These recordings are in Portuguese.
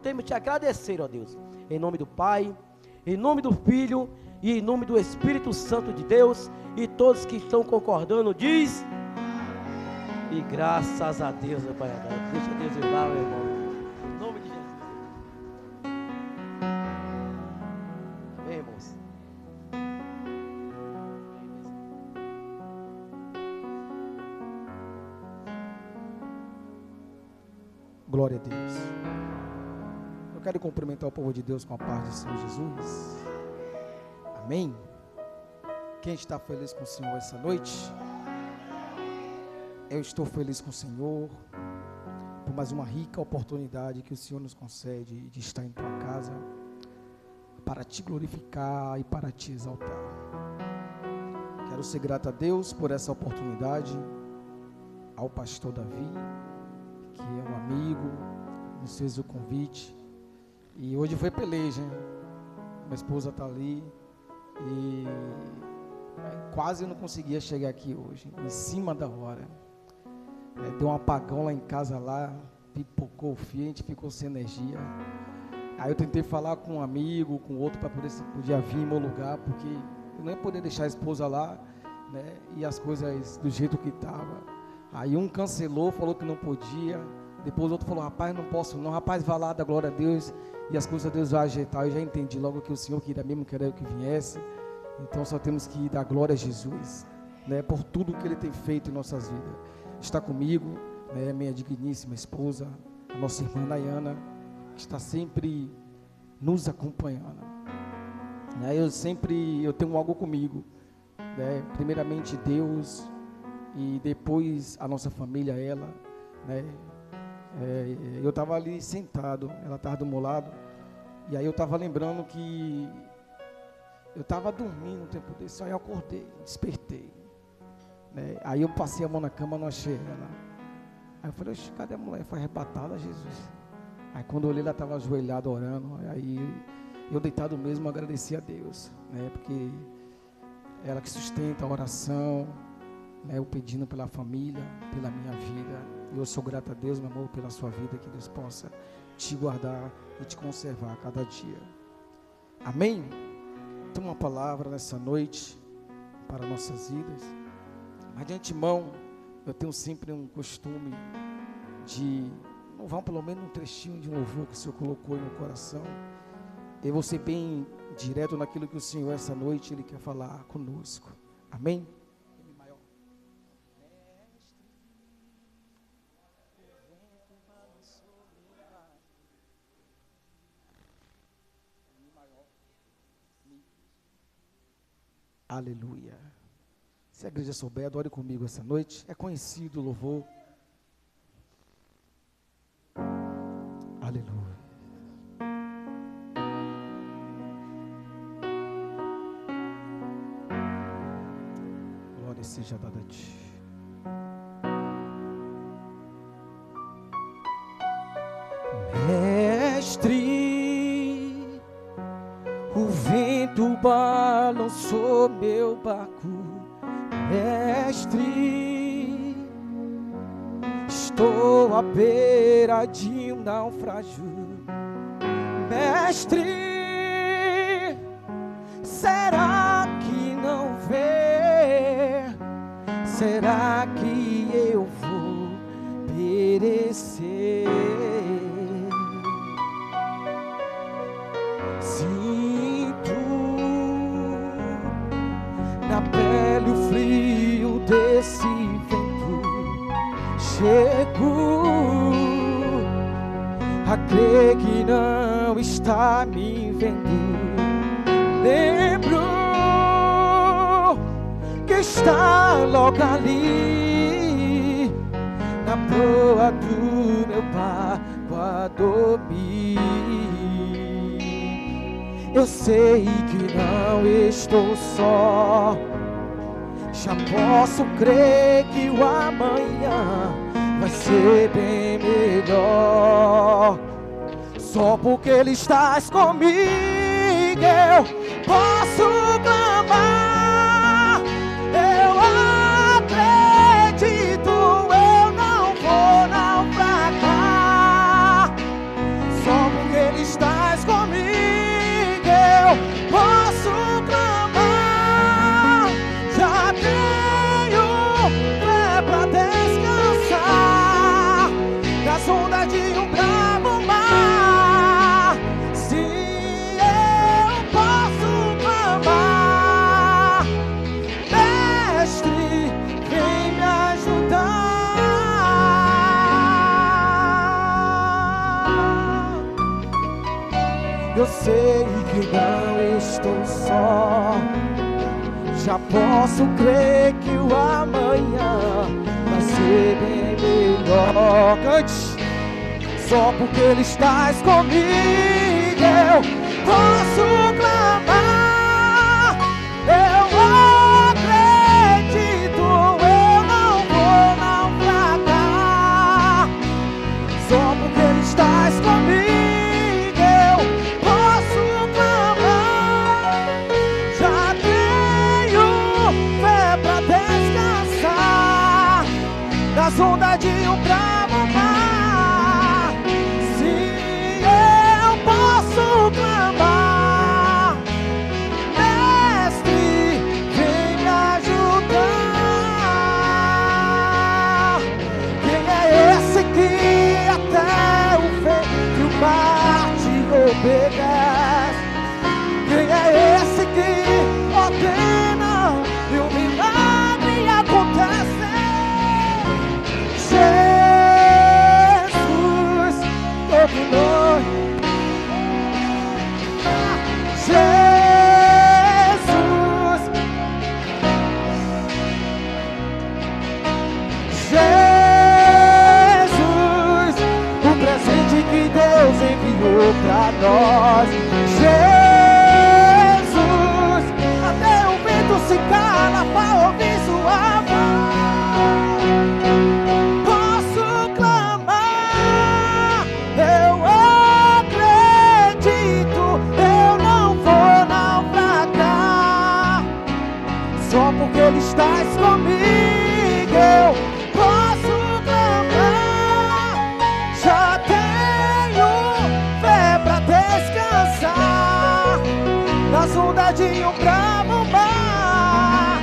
temos te agradecer, ó Deus, em nome do Pai, em nome do Filho e em nome do Espírito Santo de Deus, e todos que estão concordando, diz, e graças a Deus, meu Pai amado. Deixa Deus levar, meu irmão, em nome de Jesus. Amém, irmãos? Glória a Deus. Eu quero cumprimentar o povo de Deus com a paz do Senhor Jesus. Amém. Quem está feliz com o Senhor essa noite? Eu estou feliz com o Senhor por mais uma rica oportunidade que o Senhor nos concede de estar em tua casa para te glorificar e para te exaltar. Quero ser grato a Deus por essa oportunidade, ao pastor Davi, que é um amigo, nos fez o convite, e hoje foi peleja, hein? Minha esposa está ali, e quase não conseguia chegar aqui hoje, em cima da hora. Deu um apagão lá em casa, lá, pipocou o fio, a gente ficou sem energia. Aí eu tentei falar com um amigo, com outro, para poder se podia vir em meu lugar, porque eu não ia poder deixar a esposa lá, né, e as coisas do jeito que estava. Aí um cancelou, falou que não podia. Depois o outro falou, rapaz, não posso não. Rapaz, vai lá, dá glória a Deus, e as coisas Deus vai ajeitar. Eu já entendi logo que o Senhor queria mesmo, que era eu que viesse. Então só temos que dar glória a Jesus, né, por tudo que Ele tem feito em nossas vidas. Está comigo, né, minha digníssima esposa, a nossa irmã Nayana, que está sempre nos acompanhando. Né, eu tenho algo comigo, né, primeiramente Deus, e depois a nossa família, ela, né. Eu estava ali sentado, ela estava do meu lado, e aí eu estava lembrando que eu estava dormindo um tempo desse, aí eu acordei, despertei, né? Aí eu passei a mão na cama, não achei ela. Aí eu falei, cadê a mulher? Foi arrebatada, Jesus. Aí quando eu olhei, ela estava ajoelhada orando, aí eu deitado mesmo agradeci a Deus, né? Porque ela que sustenta a oração, né? Eu pedindo pela família, pela minha vida. Eu sou grato a Deus, meu amor, pela sua vida, que Deus possa te guardar e te conservar a cada dia. Amém? Tem uma palavra nessa noite para nossas vidas. Mas de antemão, eu tenho sempre um costume de louvar pelo menos um trechinho de um louvor que o Senhor colocou no coração. Eu vou ser bem direto naquilo que o Senhor essa noite Ele quer falar conosco. Amém? Aleluia. Se a igreja souber, adore comigo essa noite. É conhecido o louvor. Aleluia. Glória seja dada a ti. Mestre, o vento balançou meu barco. Mestre, estou à beira de um naufrágio. Mestre, será que não vê? Será que eu vou perecer? Na pele o frio desse vento, chego a crer que não está me vendo. Lembro que está logo ali, na proa do meu barco a dormir. Eu sei que não estou só, já posso crer que o amanhã vai ser bem melhor. Só porque Ele está comigo eu posso clamar. Eu acredito, eu não vou naufragar. Só porque Eu sei que não estou só. Já posso crer que o amanhã vai ser bem melhor. Cante! Só porque Ele está comigo eu posso clamar. Eu acredito, eu não vou naufragar. Só porque Ele está comigo eu posso clamar. Já tenho fé pra descansar das ondas de um bravo mar. Quem é esse que ordena e o milagre acontece? Jesus, todo nós. Jesus, o presente que Deus enviou pra nós. Jesus, até o vento se cala pra ouvir sua voz. Posso clamar, eu acredito, eu não vou naufragar. Só porque Ele está comigo eu posso clamar. Já tenho fé pra descansar nas ondas de um bravo mar.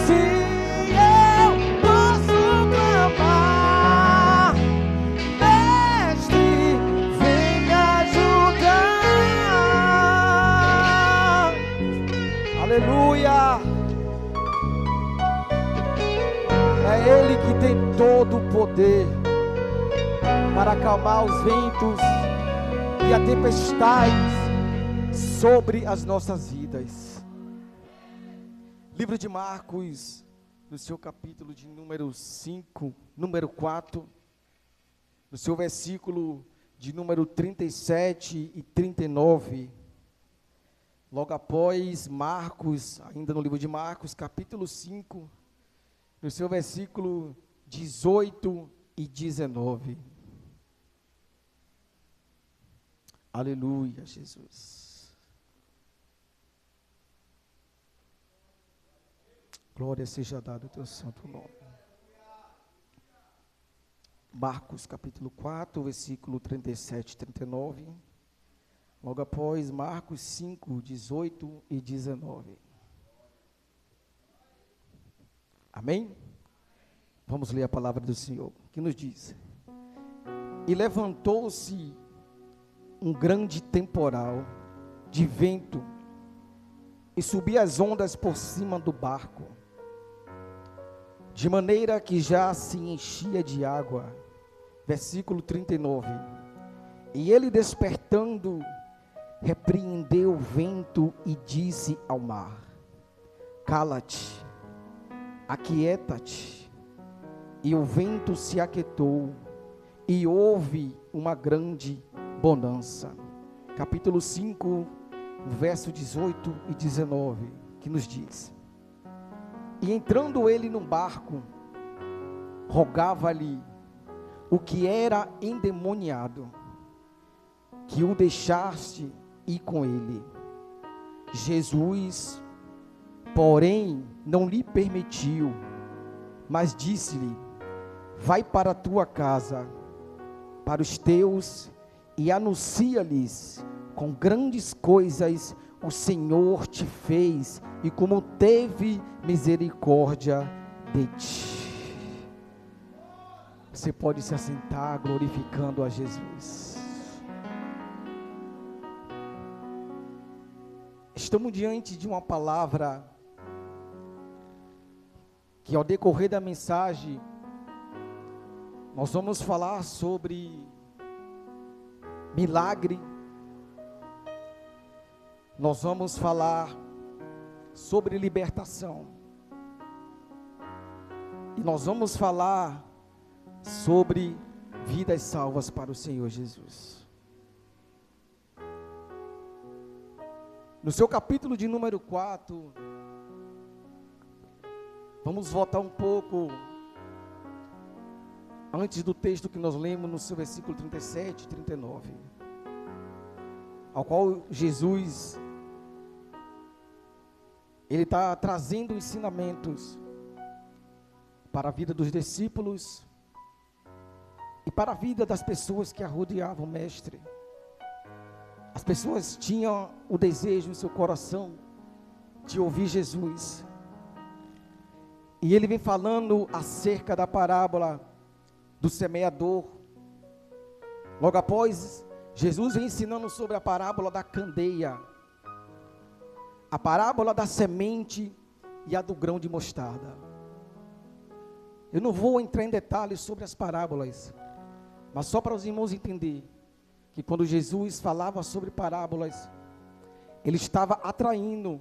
Sim, eu posso clamar. Mestre, vem me ajudar. Aleluia. É Ele que tem todo o poder para acalmar os ventos e a tempestade sobre as nossas vidas. Livro de Marcos, no seu capítulo de número 5, número 4, no seu versículo de número 37 e 39. Logo após Marcos, ainda no livro de Marcos, capítulo 5, no seu versículo 18 e 19. Aleluia, Jesus. Glória seja dada ao teu santo nome. Marcos capítulo 4, versículo 37 e 39. Logo após Marcos 5, 18 e 19. Amém? Vamos ler a palavra do Senhor, que nos diz: E levantou-se um grande temporal de vento, e subia as ondas por cima do barco, de maneira que já se enchia de água. Versículo 39. E ele, despertando, repreendeu o vento e disse ao mar: Cala-te, aquieta-te. E o vento se aquietou, e houve uma grande bonança. Capítulo 5, verso 18 e 19, que nos diz: E entrando ele no barco, rogava-lhe o que era endemoniado, que o deixasse ir com ele. Jesus, porém, não lhe permitiu, mas disse-lhe: Vai para a tua casa, para os teus, e anuncia-lhes com grandes coisas o Senhor te fez, e como teve misericórdia de ti. Você pode se assentar glorificando a Jesus. Estamos diante de uma palavra que, ao decorrer da mensagem, nós vamos falar sobre milagre, nós vamos falar sobre libertação. E nós vamos falar sobre vidas salvas para o Senhor Jesus. No seu capítulo de número 4, vamos voltar um pouco antes do texto que nós lemos no seu versículo 37 e 39, ao qual Jesus, ele está trazendo ensinamentos para a vida dos discípulos e para a vida das pessoas que rodeavam o mestre. As pessoas tinham o desejo em seu coração de ouvir Jesus. E ele vem falando acerca da parábola do semeador. Logo após, Jesus vem ensinando sobre a parábola da candeia, a parábola da semente e a do grão de mostarda. Eu não vou entrar em detalhes sobre as parábolas, mas só para os irmãos entenderem que quando Jesus falava sobre parábolas, ele estava atraindo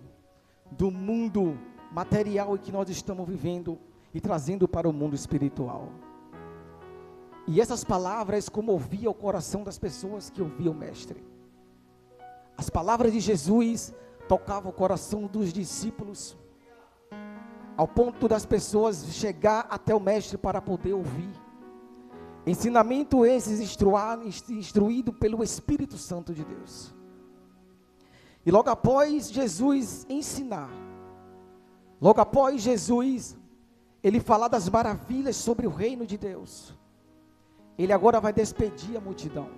do mundo material em que nós estamos vivendo e trazendo para o mundo espiritual. E essas palavras comoviam o coração das pessoas que ouviam o mestre. As palavras de Jesus tocavam o coração dos discípulos, ao ponto das pessoas chegar até o mestre para poder ouvir. Ensinamento esses instruído pelo Espírito Santo de Deus. E logo após Jesus ensinar, logo após Jesus, ele falar das maravilhas sobre o reino de Deus, ele agora vai despedir a multidão.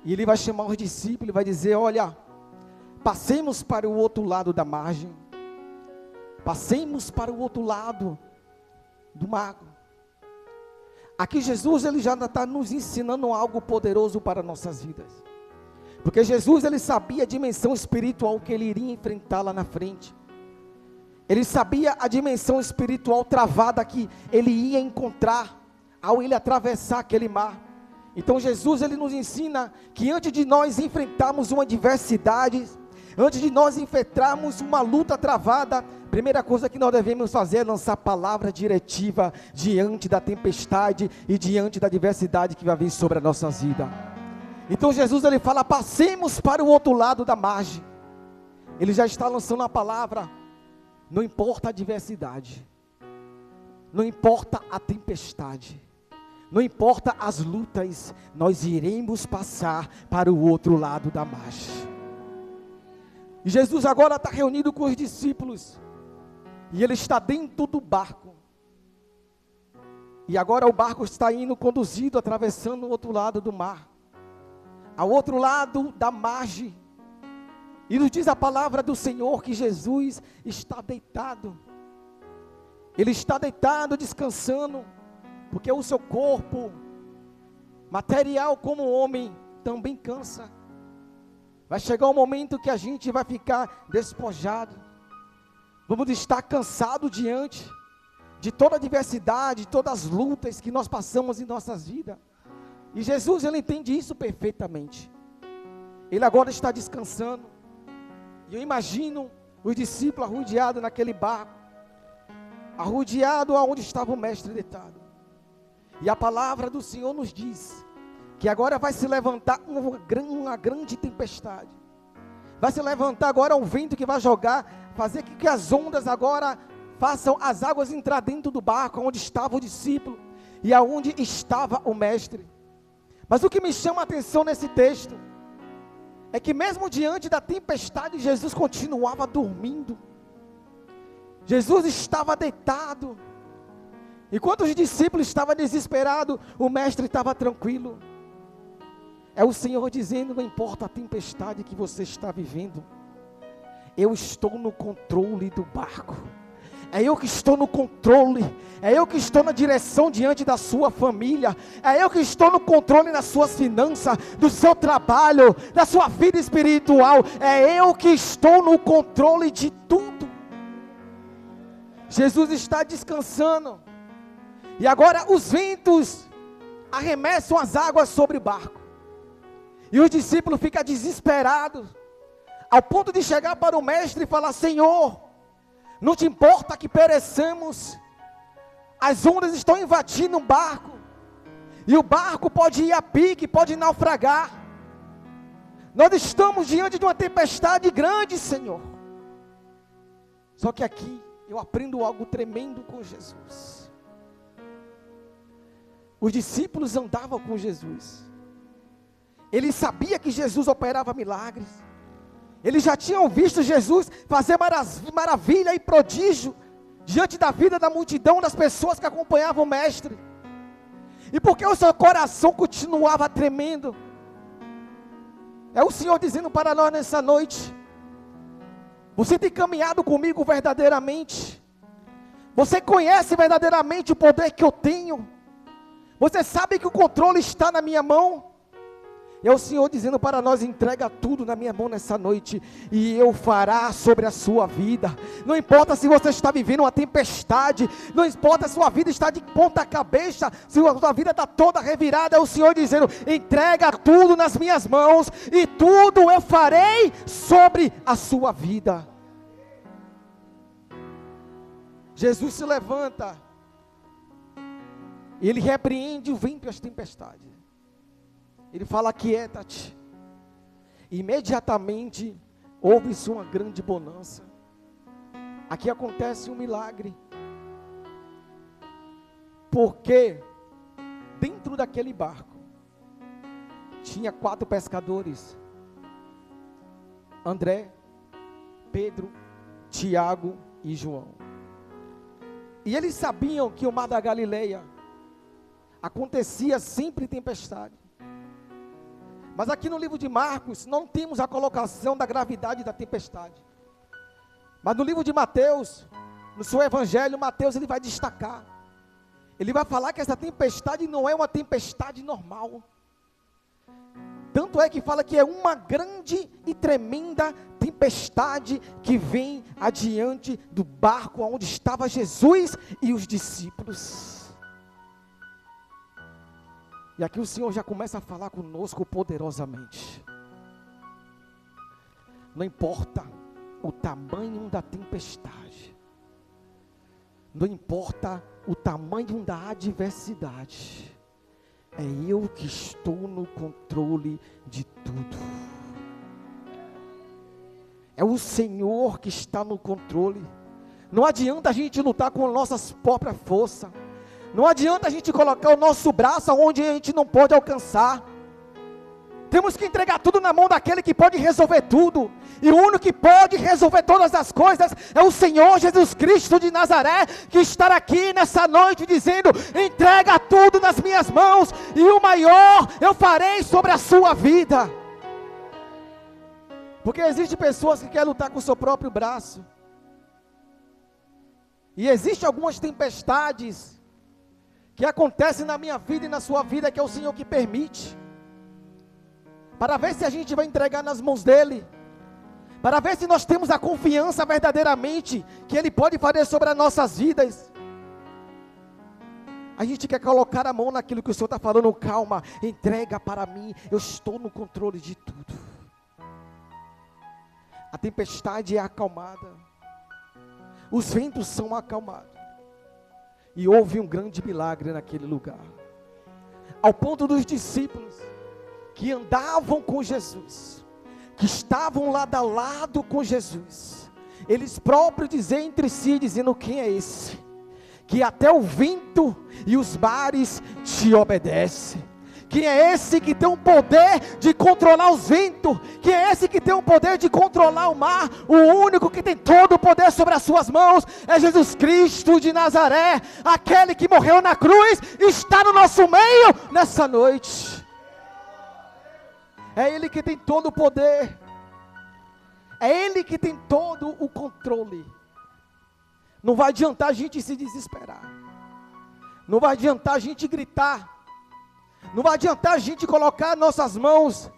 E ele vai chamar os discípulos e vai dizer: olha, passemos para o outro lado da margem. Passemos para o outro lado do mar. Aqui Jesus, ele já está nos ensinando algo poderoso para nossas vidas. Porque Jesus, ele sabia a dimensão espiritual que ele iria enfrentar lá na frente. Ele sabia a dimensão espiritual travada que ele ia encontrar ao ele atravessar aquele mar. Então Jesus, ele nos ensina que antes de nós enfrentarmos uma adversidade, antes de nós enfrentarmos uma luta travada, a primeira coisa que nós devemos fazer é lançar palavra diretiva diante da tempestade e diante da adversidade que vai vir sobre a nossa vida. Então Jesus, ele fala: passemos para o outro lado da margem. Ele já está lançando a palavra. Não importa a adversidade, não importa a tempestade, não importa as lutas, nós iremos passar para o outro lado da margem. E Jesus agora está reunido com os discípulos, e ele está dentro do barco, e agora o barco está indo conduzido, atravessando o outro lado do mar, ao outro lado da margem. E nos diz a palavra do Senhor que Jesus está deitado, ele está deitado descansando, porque o seu corpo material como homem também cansa. Vai chegar um momento que a gente vai ficar despojado, vamos estar cansados diante de toda a adversidade, todas as lutas que nós passamos em nossas vidas. E Jesus, ele entende isso perfeitamente. Ele agora está descansando, e eu imagino os discípulos arrodeados naquele barco, arrodeados aonde estava o mestre deitado. E a palavra do Senhor nos diz que agora vai se levantar uma grande tempestade. Vai se levantar agora um vento que vai jogar, fazer com que as ondas agora façam as águas entrar dentro do barco onde estava o discípulo e aonde estava o mestre. Mas o que me chama a atenção nesse texto é que mesmo diante da tempestade, Jesus continuava dormindo. Jesus estava deitado. Enquanto os discípulos estavam desesperados, o mestre estava tranquilo. É o Senhor dizendo: não importa a tempestade que você está vivendo, eu estou no controle do barco. É eu que estou no controle, é eu que estou na direção diante da sua família, é eu que estou no controle nas suas finanças, do seu trabalho, da sua vida espiritual, é eu que estou no controle de tudo. Jesus está descansando, e agora os ventos arremessam as águas sobre o barco, e os discípulos ficam desesperados, ao ponto de chegar para o mestre e falar: Senhor, não te importa que pereçamos, as ondas estão invadindo o barco, e o barco pode ir a pique, pode naufragar, nós estamos diante de uma tempestade grande, Senhor. Só que aqui, eu aprendo algo tremendo com Jesus. Os discípulos andavam com Jesus, eles sabiam que Jesus operava milagres, eles já tinham visto Jesus fazer maravilha e prodígio, diante da vida da multidão, das pessoas que acompanhavam o mestre. E porque o seu coração continuava tremendo, é o Senhor dizendo para nós nessa noite: você tem caminhado comigo verdadeiramente? Você conhece verdadeiramente o poder que eu tenho? Você sabe que o controle está na minha mão? É o Senhor dizendo para nós: entrega tudo na minha mão nessa noite, e eu fará sobre a sua vida. Não importa se você está vivendo uma tempestade, não importa se sua vida está de ponta cabeça, se a sua vida está toda revirada, é o Senhor dizendo: entrega tudo nas minhas mãos, e tudo eu farei sobre a sua vida. Jesus se levanta, e Ele repreende o vento e as tempestades. Ele fala: aquieta-te. Imediatamente houve-se uma grande bonança. Aqui acontece um milagre, porque dentro daquele barco tinha 4 pescadores: André, Pedro, Tiago e João. E eles sabiam que o mar da Galileia acontecia sempre tempestade. Mas aqui no livro de Marcos não temos a colocação da gravidade da tempestade. Mas no livro de Mateus, no seu evangelho, Mateus ele vai destacar. Ele vai falar que essa tempestade não é uma tempestade normal. Tanto é que fala que é uma grande e tremenda tempestade que vem adiante do barco onde estava Jesus e os discípulos. E aqui o Senhor já começa a falar conosco poderosamente. Não importa o tamanho da tempestade, não importa o tamanho da adversidade, é eu que estou no controle de tudo. É o Senhor que está no controle. Não adianta a gente lutar com nossas próprias forças. Não adianta a gente colocar o nosso braço onde a gente não pode alcançar. Temos que entregar tudo na mão daquele que pode resolver tudo. E o único que pode resolver todas as coisas é o Senhor Jesus Cristo de Nazaré, que está aqui nessa noite dizendo: entrega tudo nas minhas mãos, e o maior eu farei sobre a sua vida. Porque existem pessoas que querem lutar com o seu próprio braço. E existem algumas tempestades que acontece na minha vida e na sua vida, que é o Senhor que permite, para ver se a gente vai entregar nas mãos dEle, para ver se nós temos a confiança verdadeiramente, que Ele pode fazer sobre as nossas vidas. A gente quer colocar a mão naquilo que o Senhor está falando: calma, entrega para mim, eu estou no controle de tudo. A tempestade é acalmada, os ventos são acalmados, e houve um grande milagre naquele lugar, ao ponto dos discípulos que andavam com Jesus, que estavam lado a lado com Jesus, eles próprios dizem entre si, dizendo: quem é esse, que até o vento e os mares te obedecem? Quem é esse que tem o poder de controlar os ventos? Quem é esse que tem o poder de controlar o mar? O único que tem todo o poder sobre as suas mãos é Jesus Cristo de Nazaré, aquele que morreu na cruz, está no nosso meio nessa noite. É Ele que tem todo o poder, é Ele que tem todo o controle. Não vai adiantar a gente se desesperar, não vai adiantar a gente gritar, não vai adiantar a gente colocar nossas mãos,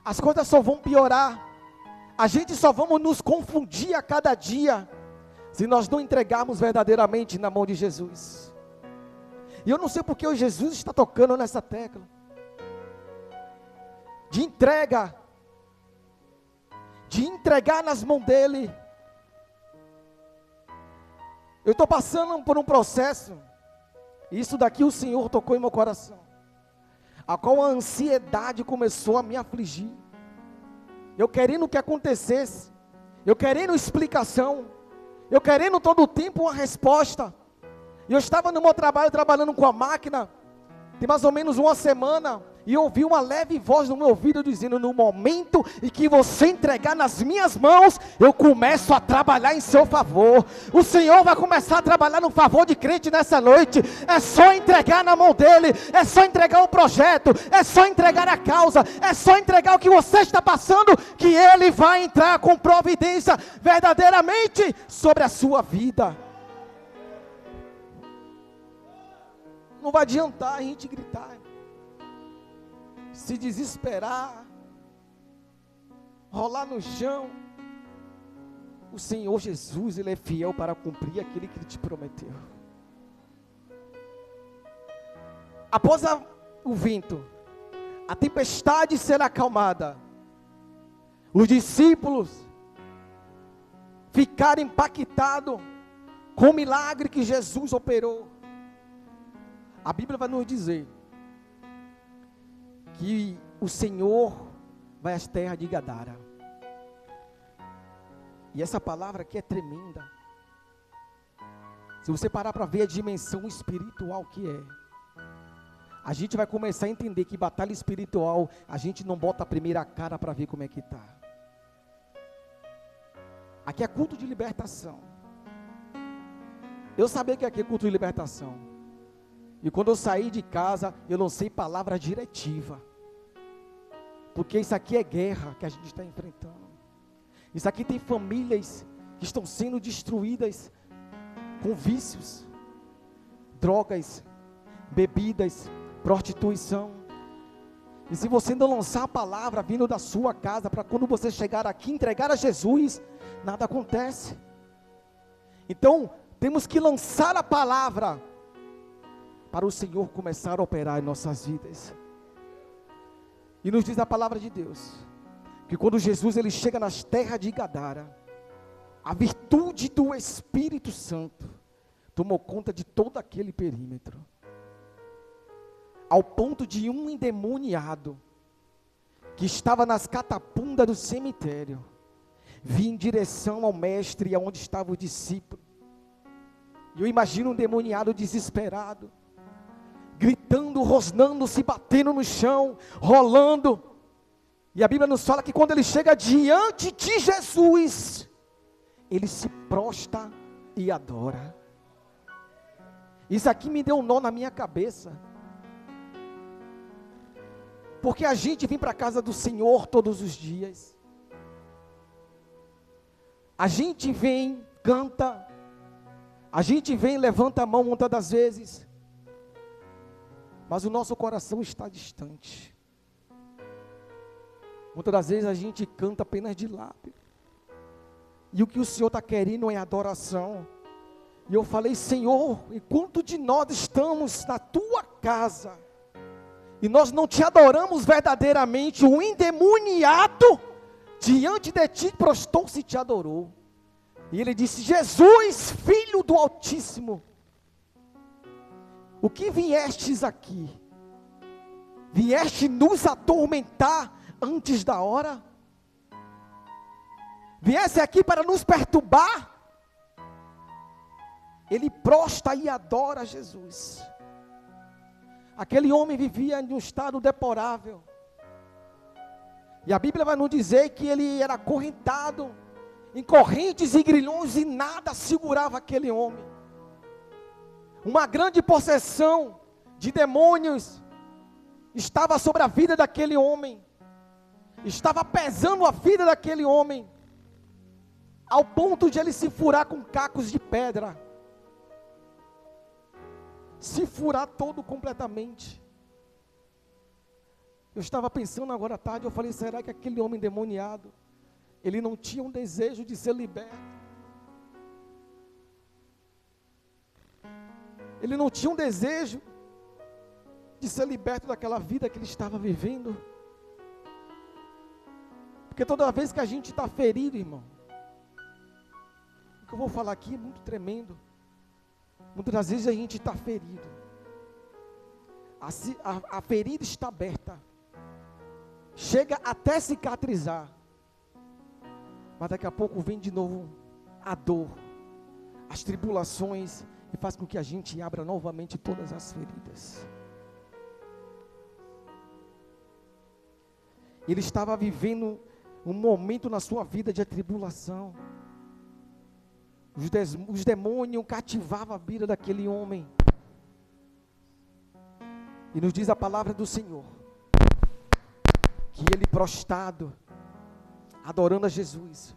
as coisas só vão piorar, a gente só vamos nos confundir a cada dia, se nós não entregarmos verdadeiramente na mão de Jesus. E eu não sei porque o Jesus está tocando nessa tecla, de de entregar nas mãos dele. Eu estou passando por um processo, e isso daqui o Senhor tocou em meu coração, a qual a ansiedade começou a me afligir, eu querendo que acontecesse, eu querendo explicação, eu querendo todo o tempo uma resposta. Eu estava no meu trabalho, trabalhando com a máquina, tem mais ou menos uma semana, e eu ouvi uma leve voz no meu ouvido dizendo: no momento em que você entregar nas minhas mãos, eu começo a trabalhar em seu favor. O Senhor vai começar a trabalhar no favor de crente nessa noite. É só entregar na mão dele, é só entregar o projeto, é só entregar a causa, é só entregar o que você está passando, que ele vai entrar com providência verdadeiramente sobre a sua vida. Não vai adiantar a gente gritar, se desesperar, rolar no chão. O Senhor Jesus, Ele é fiel para cumprir aquilo que Ele te prometeu. Após o vento, a tempestade será acalmada, os discípulos ficaram impactados com o milagre que Jesus operou. A Bíblia vai nos dizer que o Senhor vai às terras de Gadara. E essa palavra aqui é tremenda. Se você parar para ver a dimensão espiritual que é, a gente vai começar a entender que batalha espiritual, a gente não bota a primeira cara para ver como é que está. Aqui é culto de libertação. Eu sabia que aqui é culto de libertação. E quando eu saí de casa, eu lancei palavra diretiva. Porque isso aqui é guerra que a gente está enfrentando. Isso aqui tem famílias que estão sendo destruídas com vícios, drogas, bebidas, prostituição. E se você não lançar a palavra vindo da sua casa, para quando você chegar aqui entregar a Jesus, nada acontece. Então, temos que lançar a palavra para o Senhor começar a operar em nossas vidas. E nos diz a palavra de Deus, que quando Jesus ele chega nas terras de Gadara, a virtude do Espírito Santo tomou conta de todo aquele perímetro, ao ponto de um endemoniado, que estava nas catapundas do cemitério, vir em direção ao mestre, aonde estava o discípulo. E eu imagino um endemoniado desesperado, gritando, rosnando, se batendo no chão, rolando. E a Bíblia nos fala que quando ele chega diante de Jesus, ele se prostra e adora. Isso aqui me deu um nó na minha cabeça, porque a gente vem para a casa do Senhor todos os dias, a gente vem, canta, a gente vem, levanta a mão muitas das vezes, mas o nosso coração está distante. Muitas das vezes a gente canta apenas de lábio, e o que o Senhor está querendo é adoração. E eu falei: Senhor, enquanto de nós estamos na tua casa, e nós não te adoramos verdadeiramente, o endemoniado diante de ti prostou-se e te adorou. E ele disse: Jesus, Filho do Altíssimo, o que viestes aqui? Vieste nos atormentar antes da hora? Viesse aqui para nos perturbar? Ele prostra e adora Jesus. Aquele homem vivia em um estado deplorável, e a Bíblia vai nos dizer que ele era acorrentado em correntes e grilhões, e nada segurava aquele homem. Uma grande possessão de demônios estava sobre a vida daquele homem, estava pesando a vida daquele homem, ao ponto de ele se furar com cacos de pedra, se furar todo completamente. Eu estava pensando agora à tarde, eu falei: será que aquele homem endemoniado, ele não tinha um desejo de ser liberto? Ele não tinha um desejo de ser liberto daquela vida que ele estava vivendo? Porque toda vez que a gente está ferido, irmão, o que eu vou falar aqui é muito tremendo. Muitas das vezes a gente está ferido. A ferida está aberta. Chega até cicatrizar. Mas daqui a pouco vem de novo a dor, as tribulações, e faz com que a gente abra novamente todas as feridas. Ele estava vivendo um momento na sua vida de tribulação. Os demônios cativavam a vida daquele homem. E nos diz a palavra do Senhor, que ele prostrado, adorando a Jesus,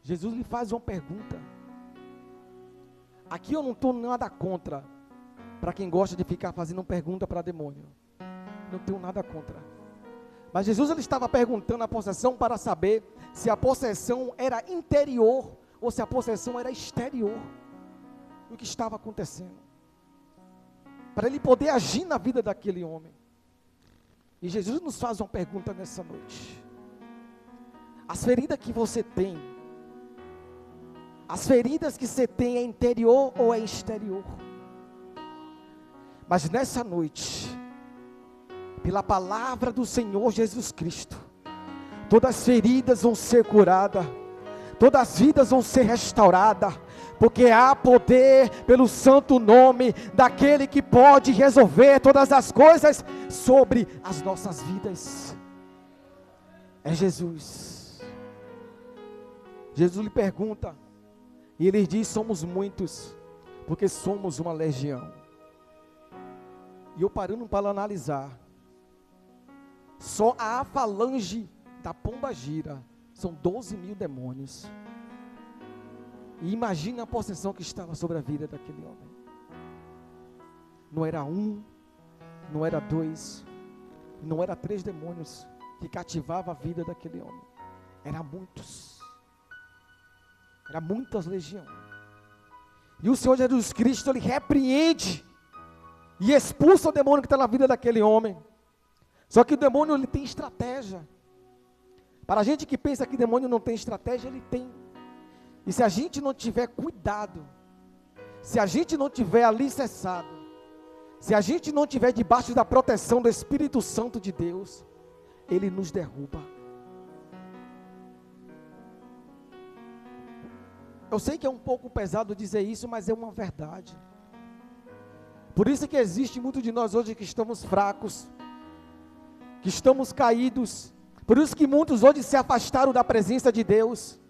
Jesus lhe faz uma pergunta. Aqui eu não estou nada contra, para quem gosta de ficar fazendo pergunta para demônio, não tenho nada contra. Mas Jesus ele estava perguntando a possessão para saber se a possessão era interior ou se a possessão era exterior do que estava acontecendo, para ele poder agir na vida daquele homem. E Jesus nos faz uma pergunta nessa noite: as feridas que você tem, as feridas que você tem é interior ou é exterior? Mas nessa noite, pela palavra do Senhor Jesus Cristo, todas as feridas vão ser curadas, todas as vidas vão ser restauradas, porque há poder pelo santo nome daquele que pode resolver todas as coisas sobre as nossas vidas. É Jesus. Jesus lhe pergunta, e ele diz: somos muitos, porque somos uma legião. E eu parando para analisar, só a falange da pomba gira são 12.000 demônios. E imagina a possessão que estava sobre a vida daquele homem. Não era um, não era dois, não era 3 demônios que cativavam a vida daquele homem. Era muitos. Era muitas legiões. E o Senhor Jesus Cristo, ele repreende e expulsa o demônio que está na vida daquele homem. Só que o demônio, ele tem estratégia. Para a gente que pensa que o demônio não tem estratégia, ele tem. E se a gente não tiver cuidado, se a gente não tiver alicerçado, se a gente não tiver debaixo da proteção do Espírito Santo de Deus, ele nos derruba. Eu sei que é um pouco pesado dizer isso, mas é uma verdade. Por isso que existe muito de nós hoje que estamos fracos, que estamos caídos. Por isso que muitos hoje se afastaram da presença de Deus,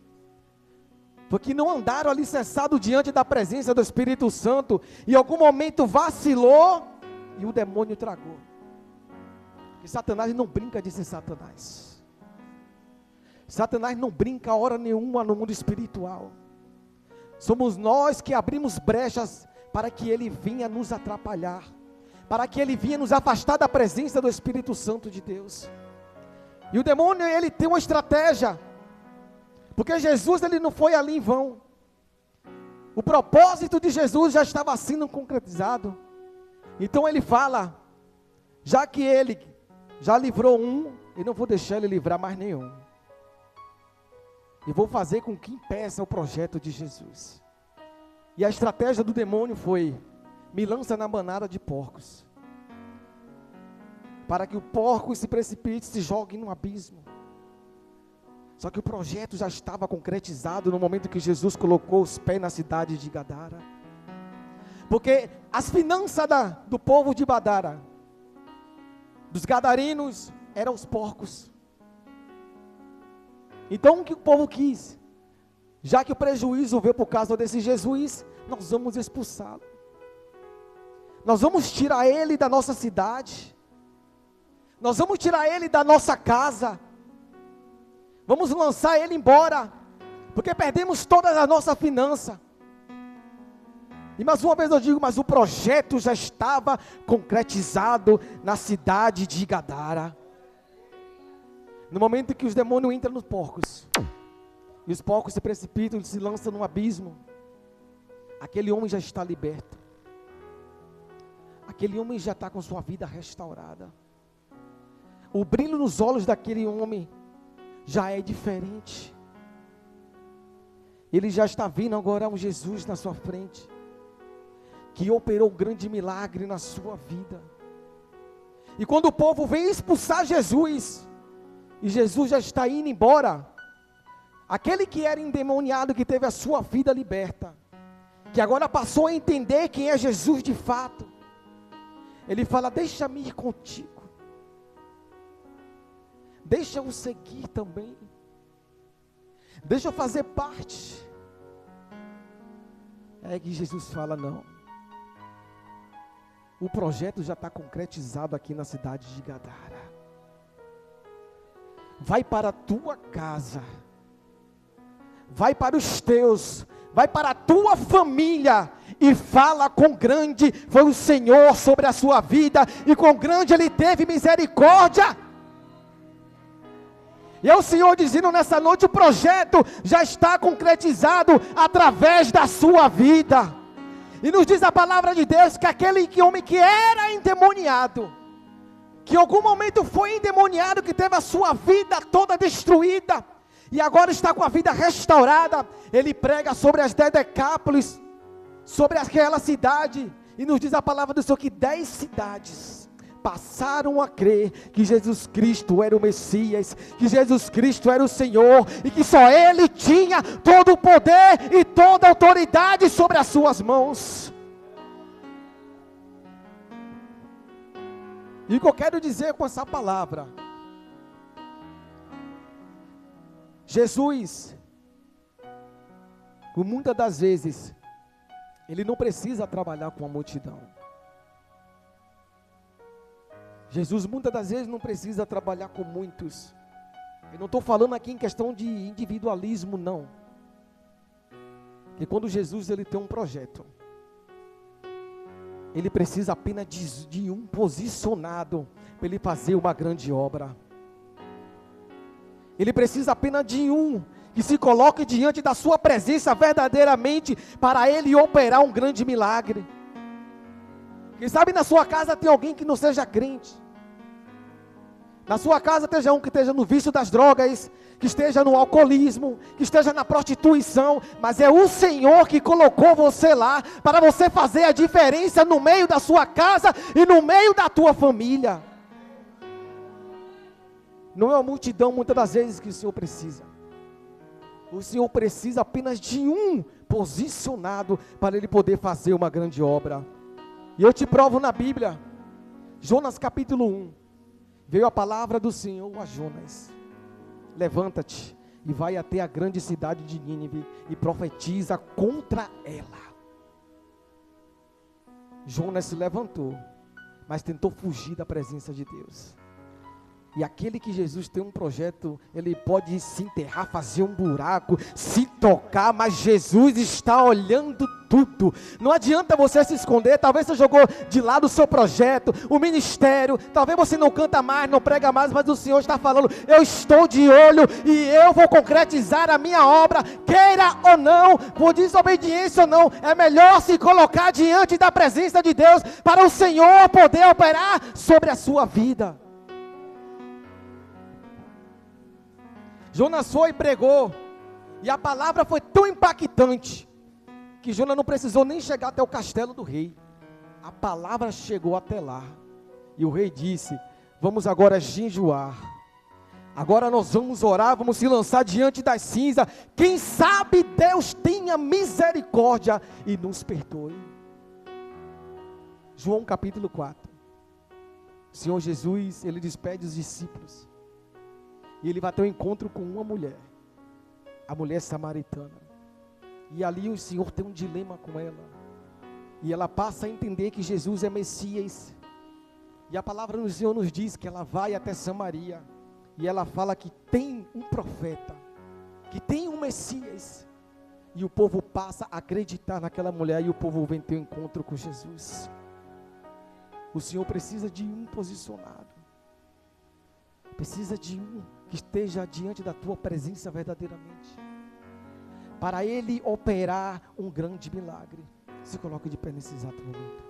porque não andaram alicerçados diante da presença do Espírito Santo, e em algum momento vacilou, e o demônio tragou. Porque Satanás não brinca de ser Satanás. Satanás não brinca hora nenhuma no mundo espiritual. Somos nós que abrimos brechas para que ele venha nos atrapalhar, para que ele venha nos afastar da presença do Espírito Santo de Deus. E o demônio, ele tem uma estratégia, porque Jesus, ele não foi ali em vão. O propósito de Jesus já estava sendo concretizado. Então ele fala, já que ele já livrou um, eu não vou deixar ele livrar mais nenhum. E vou fazer com que impeça o projeto de Jesus. E a estratégia do demônio foi: me lança na manada de porcos, para que o porco se precipite, se jogue no abismo. Só que o projeto já estava concretizado no momento que Jesus colocou os pés na cidade de Gadara. Porque as finanças do povo de Gadara, dos gadarinos, eram os porcos. Então o que o povo quis? Já que o prejuízo veio por causa desse Jesus, nós vamos expulsá-lo. Nós vamos tirar ele da nossa cidade. Nós vamos tirar ele da nossa casa. Vamos lançar ele embora, porque perdemos toda a nossa finança. E mais uma vez eu digo, mas o projeto já estava concretizado na cidade de Gadara. No momento que os demônios entram nos porcos, e os porcos se precipitam e se lançam no abismo, aquele homem já está liberto. Aquele homem já está com sua vida restaurada. O brilho nos olhos daquele homem já é diferente. Ele já está vendo agora um Jesus na sua frente, que operou um grande milagre na sua vida. E quando o povo vem expulsar Jesus, e Jesus já está indo embora, aquele que era endemoniado, que teve a sua vida liberta, que agora passou a entender quem é Jesus de fato, ele fala: deixa-me ir contigo, deixa eu seguir também, deixa eu fazer parte. É que Jesus fala: não, o projeto já está concretizado aqui na cidade de Gadara. Vai para a tua casa, vai para os teus, vai para a tua família, e fala quão grande foi o Senhor sobre a sua vida, e quão grande Ele teve misericórdia. E é o Senhor dizendo nessa noite: o projeto já está concretizado através da sua vida. E nos diz a palavra de Deus que aquele homem que era endemoniado, que em algum momento foi endemoniado, que teve a sua vida toda destruída, e agora está com a vida restaurada, ele prega sobre as 10 Decápolis, sobre aquela cidade, e nos diz a palavra do Senhor que 10 cidades passaram a crer que Jesus Cristo era o Messias, que Jesus Cristo era o Senhor, e que só Ele tinha todo o poder e toda a autoridade sobre as suas mãos. E o que eu quero dizer com essa palavra: Jesus, muitas das vezes, Ele não precisa trabalhar com a multidão. Jesus muitas das vezes não precisa trabalhar com muitos. Eu não estou falando aqui em questão de individualismo, não. Porque quando Jesus ele tem um projeto, Ele precisa apenas de um posicionado para Ele fazer uma grande obra. Ele precisa apenas de um que se coloque diante da sua presença verdadeiramente, para Ele operar um grande milagre. Quem sabe na sua casa tem alguém que não seja crente. Na sua casa esteja um que esteja no vício das drogas, que esteja no alcoolismo, que esteja na prostituição, mas é o Senhor que colocou você lá, para você fazer a diferença no meio da sua casa e no meio da tua família. Não é a multidão muitas das vezes que o Senhor precisa. O Senhor precisa apenas de um posicionado, para Ele poder fazer uma grande obra. E eu te provo na Bíblia, Jonas capítulo 1, veio a palavra do Senhor a Jonas: levanta-te e vai até a grande cidade de Nínive e profetiza contra ela. Jonas se levantou, mas tentou fugir da presença de Deus. E aquele que Jesus tem um projeto, ele pode se enterrar, fazer um buraco, se tocar, mas Jesus está olhando tudo. Não adianta você se esconder. Talvez você jogou de lado o seu projeto, o ministério, talvez você não canta mais, não prega mais, mas o Senhor está falando: eu estou de olho e eu vou concretizar a minha obra, queira ou não, por desobediência ou não. É melhor se colocar diante da presença de Deus, para o Senhor poder operar sobre a sua vida. Jonas foi e pregou, e a palavra foi tão impactante, que Jonas não precisou nem chegar até o castelo do rei. A palavra chegou até lá, e o rei disse: vamos agora jejuar, agora nós vamos orar, vamos se lançar diante das cinzas, quem sabe Deus tenha misericórdia e nos perdoe. João capítulo 4, o Senhor Jesus, Ele despede os discípulos, e Ele vai ter um encontro com uma mulher, a mulher samaritana, e ali o Senhor tem um dilema com ela, e ela passa a entender que Jesus é Messias, e a palavra do Senhor nos diz que ela vai até Samaria, e ela fala que tem um profeta, que tem um Messias, e o povo passa a acreditar naquela mulher, e o povo vem ter um encontro com Jesus. O Senhor precisa de um posicionado, precisa de um que esteja diante da tua presença verdadeiramente, para Ele operar um grande milagre. Se coloque de pé nesse exato momento.